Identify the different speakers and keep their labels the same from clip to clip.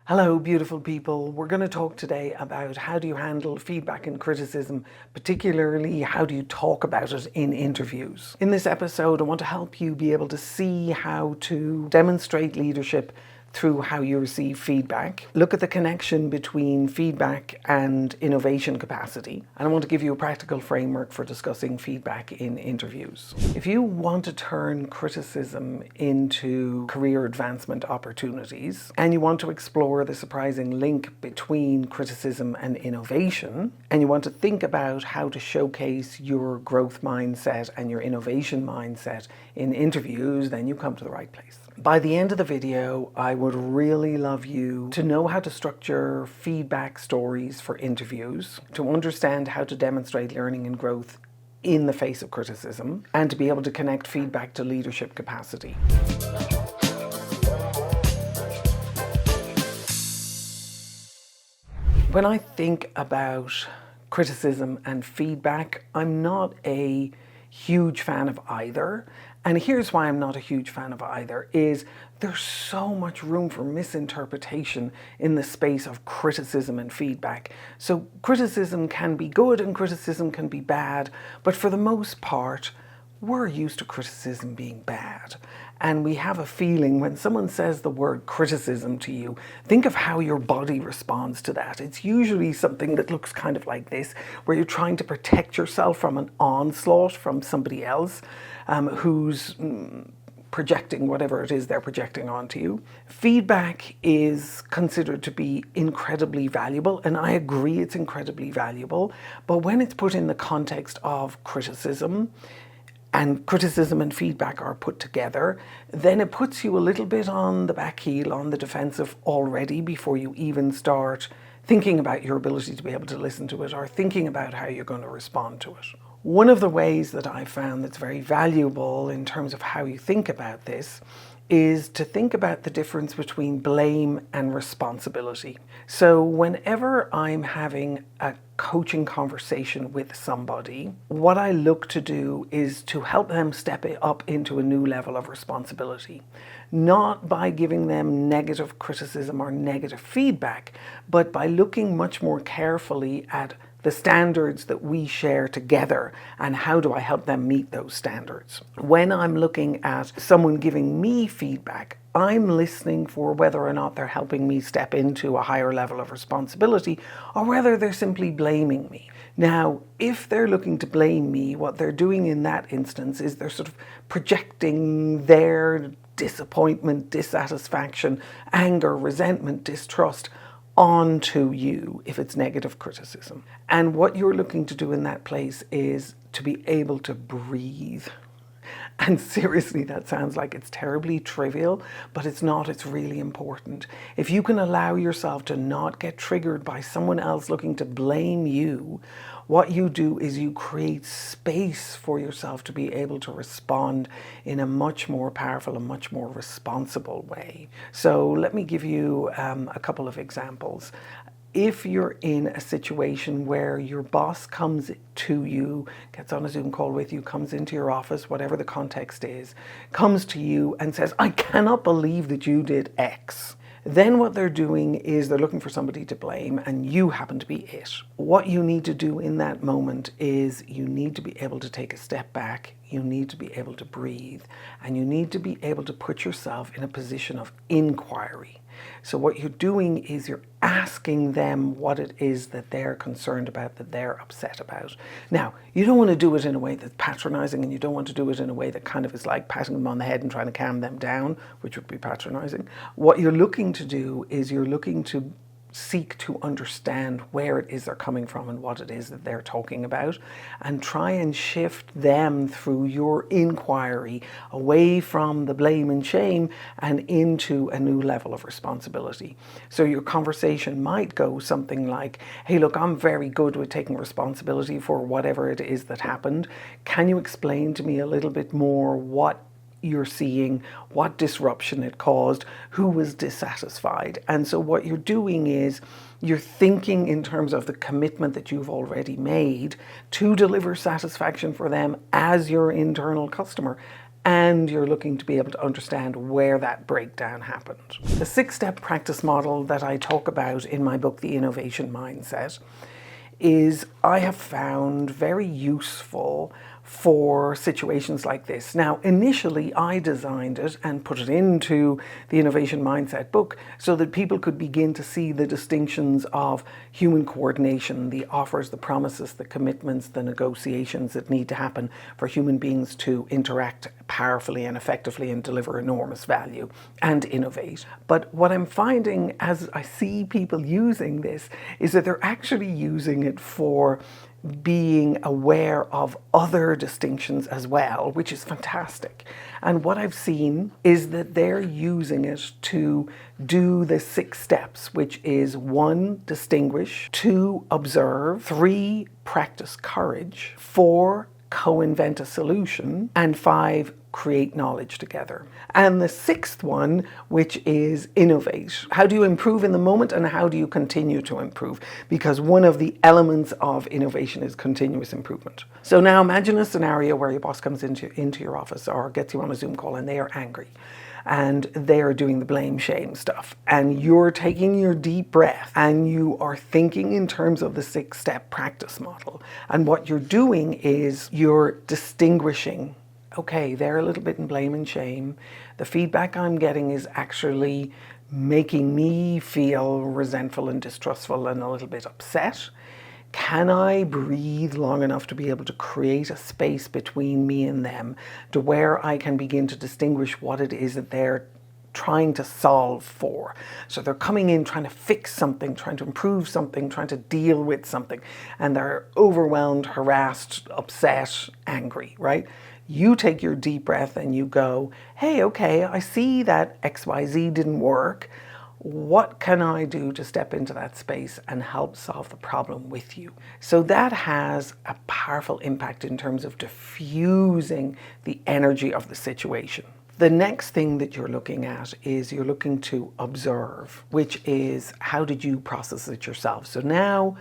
Speaker 1: Hello, beautiful people. We're going to talk today about how do you handle feedback and criticism, particularly how do you talk about it in interviews. In this episode, I want to help you be able to see how to demonstrate leadership through how you receive feedback. Look at the connection between feedback and innovation capacity. And I want to give you a practical framework for discussing feedback in interviews. If you want to turn criticism into career advancement opportunities, and you want to explore the surprising link between criticism and innovation, and you want to think about how to showcase your growth mindset and your innovation mindset in interviews, then you come to the right place. By the end of the video, I would really love you to know how to structure feedback stories for interviews, to understand how to demonstrate learning and growth in the face of criticism, and to be able to connect feedback to leadership capacity. When I think about criticism and feedback, I'm not a huge fan of either. And here's why I'm not a huge fan of either, is there's so much room for misinterpretation in the space of criticism and feedback. So criticism can be good and criticism can be bad, but for the most part, we're used to criticism being bad. And we have a feeling when someone says the word criticism to you, think of how your body responds to that. It's usually something that looks kind of like this, where you're trying to protect yourself from an onslaught from somebody else who's projecting whatever it is they're projecting onto you. Feedback is considered to be incredibly valuable, and I agree it's incredibly valuable, but when it's put in the context of criticism, and criticism and feedback are put together, then it puts you a little bit on the back heel, on the defensive already before you even start thinking about your ability to be able to listen to it or thinking about how you're going to respond to it. One of the ways that I found that's very valuable in terms of how you think about this is to think about the difference between blame and responsibility. So whenever I'm having a coaching conversation with somebody, what I look to do is to help them step up into a new level of responsibility. Not by giving them negative criticism or negative feedback, but by looking much more carefully at the standards that we share together and how do I help them meet those standards. When I'm looking at someone giving me feedback, I'm listening for whether or not they're helping me step into a higher level of responsibility or whether they're simply blaming me. Now, if they're looking to blame me, what they're doing in that instance is they're sort of projecting their disappointment, dissatisfaction, anger, resentment, distrust onto you if it's negative criticism. And what you're looking to do in that place is to be able to breathe. And seriously, that sounds like it's terribly trivial, but it's not. It's really important. If you can allow yourself to not get triggered by someone else looking to blame you, what you do is you create space for yourself to be able to respond in a much more powerful and much more responsible way. So let me give you a couple of examples. If you're in a situation where your boss comes to you, gets on a Zoom call with you, comes into your office, whatever the context is, comes to you and says, "I cannot believe that you did X." Then what they're doing is they're looking for somebody to blame, and you happen to be it. What you need to do in that moment is you need to be able to take a step back, you need to be able to breathe, and you need to be able to put yourself in a position of inquiry. So what you're doing is you're asking them what it is that they're concerned about, that they're upset about. Now, you don't want to do it in a way that's patronizing, and you don't want to do it in a way that kind of is like patting them on the head and trying to calm them down, which would be patronizing. What you're looking to do is you're looking to seek to understand where it is they're coming from and what it is that they're talking about, and try and shift them through your inquiry away from the blame and shame and into a new level of responsibility. So your conversation might go something like, "Hey, look, I'm very good with taking responsibility for whatever it is that happened. Can you explain to me a little bit more what you're seeing, what disruption it caused, who was dissatisfied?" And so what you're doing is you're thinking in terms of the commitment that you've already made to deliver satisfaction for them as your internal customer. and you're looking to be able to understand where that breakdown happened. The 6-step practice model that I talk about in my book, The Innovation Mindset, is I have found very useful for situations like this. Now, initially I designed it and put it into the Innovation Mindset book so that people could begin to see the distinctions of human coordination, the offers, the promises, the commitments, the negotiations that need to happen for human beings to interact powerfully and effectively and deliver enormous value and innovate. But what I'm finding as I see people using this is that they're actually using it for being aware of other distinctions as well, which is fantastic. And what I've seen is that they're using it to do the 6 steps, which is 1, distinguish, 2, observe, 3, practice courage, 4, co-invent a solution, and 5, create knowledge together. And the 6th one, which is innovate. How do you improve in the moment and how do you continue to improve? Because one of the elements of innovation is continuous improvement. So now imagine a scenario where your boss comes into your office or gets you on a Zoom call and they are angry and they are doing the blame shame stuff, and you're taking your deep breath and you are thinking in terms of the 6-step practice model. And what you're doing is you're distinguishing, okay, they're a little bit in blame and shame. The feedback I'm getting is actually making me feel resentful and distrustful and a little bit upset. Can I breathe long enough to be able to create a space between me and them to where I can begin to distinguish what it is that they're trying to solve for? So they're coming in trying to fix something, trying to improve something, trying to deal with something, and they're overwhelmed, harassed, upset, angry, right? You take your deep breath and you go, hey, okay, I see that XYZ didn't work. What can I do to step into that space and help solve the problem with you? So that has a powerful impact in terms of diffusing the energy of the situation. The next thing that you're looking at is you're looking to observe, which is how did you process it yourself? So now,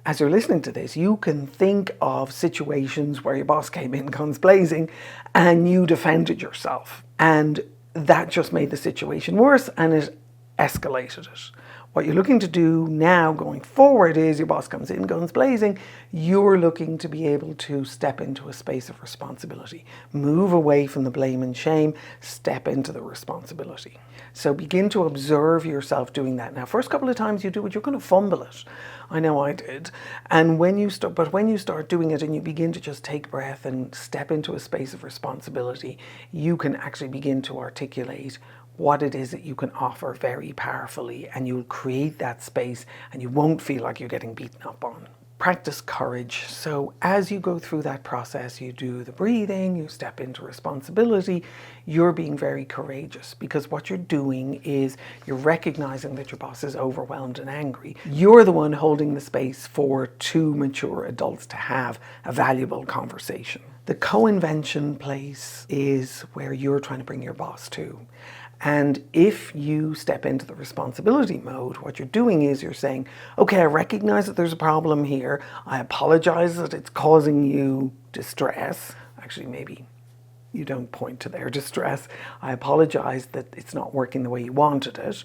Speaker 1: as you're listening to this, you can think of situations where your boss came in guns blazing and you defended yourself. And that just made the situation worse and it escalated it. What you're looking to do now going forward is your boss comes in guns blazing, you're looking to be able to step into a space of responsibility. Move away from the blame and shame, step into the responsibility. So begin to observe yourself doing that. Now, first couple of times you do it, you're going to fumble it. I know I did. And when you start doing it and you begin to just take breath and step into a space of responsibility, you can actually begin to articulate what it is that you can offer very powerfully, and you'll create that space and you won't feel like you're getting beaten up on. Practice courage. So as you go through that process, you do the breathing, you step into responsibility, you're being very courageous, because what you're doing is you're recognizing that your boss is overwhelmed and angry. You're the one holding the space for 2 mature adults to have a valuable conversation. The co-invention place is where you're trying to bring your boss to. And if you step into the responsibility mode, what you're doing is you're saying, okay, I recognize that there's a problem here. I apologize that it's causing you distress. Actually, maybe you don't point to their distress. I apologize that it's not working the way you wanted it.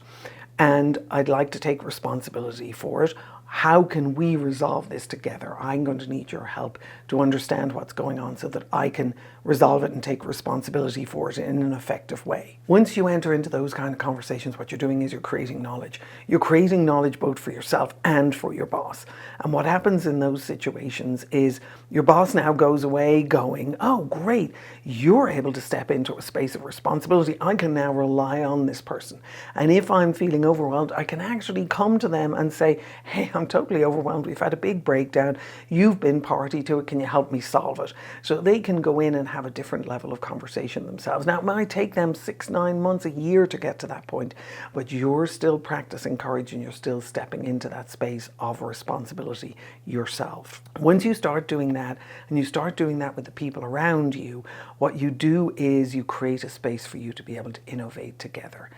Speaker 1: And I'd like to take responsibility for it. How can we resolve this together? I'm going to need your help to understand what's going on so that I can resolve it and take responsibility for it in an effective way. Once you enter into those kind of conversations, what you're doing is you're creating knowledge. You're creating knowledge both for yourself and for your boss. And what happens in those situations is your boss now goes away going, oh, great, you're able to step into a space of responsibility. I can now rely on this person. And if I'm feeling overwhelmed, I can actually come to them and say, hey, I'm totally overwhelmed. We've had a big breakdown. You've been party to it. Can you help me solve it? So they can go in and have a different level of conversation themselves. Now, it might take them 6, 9 months, a year to get to that point, but you're still practicing courage and you're still stepping into that space of responsibility yourself. Once you start doing that, and you start doing that with the people around you, what you do is you create a space for you to be able to innovate together.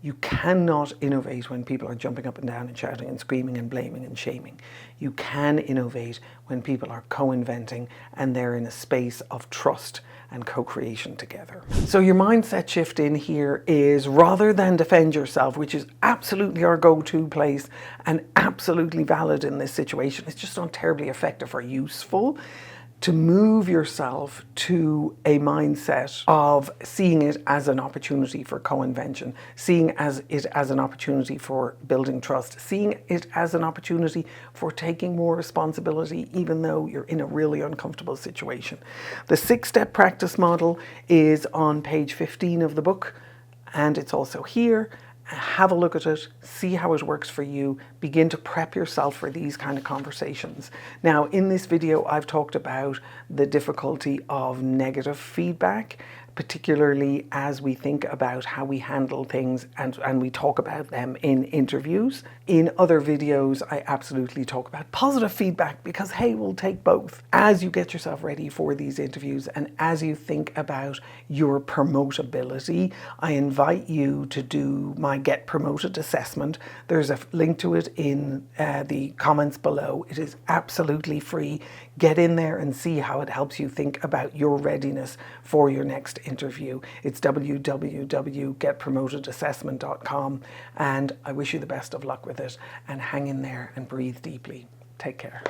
Speaker 1: You cannot innovate when people are jumping up and down and shouting and screaming and blaming and shaming. You can innovate when people are co-inventing and they're in a space of trust and co-creation together. So your mindset shift in here is, rather than defend yourself, which is absolutely our go-to place and absolutely valid in this situation, it's just not terribly effective or useful, to move yourself to a mindset of seeing it as an opportunity for co-invention, seeing it as an opportunity for building trust, seeing it as an opportunity for taking more responsibility, even though you're in a really uncomfortable situation. The 6-step practice model is on page 15 of the book, and it's also here. Have a look at it, see how it works for you, begin to prep yourself for these kind of conversations. Now, in this video, I've talked about the difficulty of negative feedback, particularly as we think about how we handle things and we talk about them in interviews. In other videos, I absolutely talk about positive feedback because, hey, we'll take both. As you get yourself ready for these interviews and as you think about your promotability, I invite you to do my Get Promoted assessment. There's a link to it in the comments below. It is absolutely free. Get in there and see how it helps you think about your readiness for your next interview. It's www.getpromotedassessment.com, and I wish you the best of luck with it, and hang in there and breathe deeply. Take care.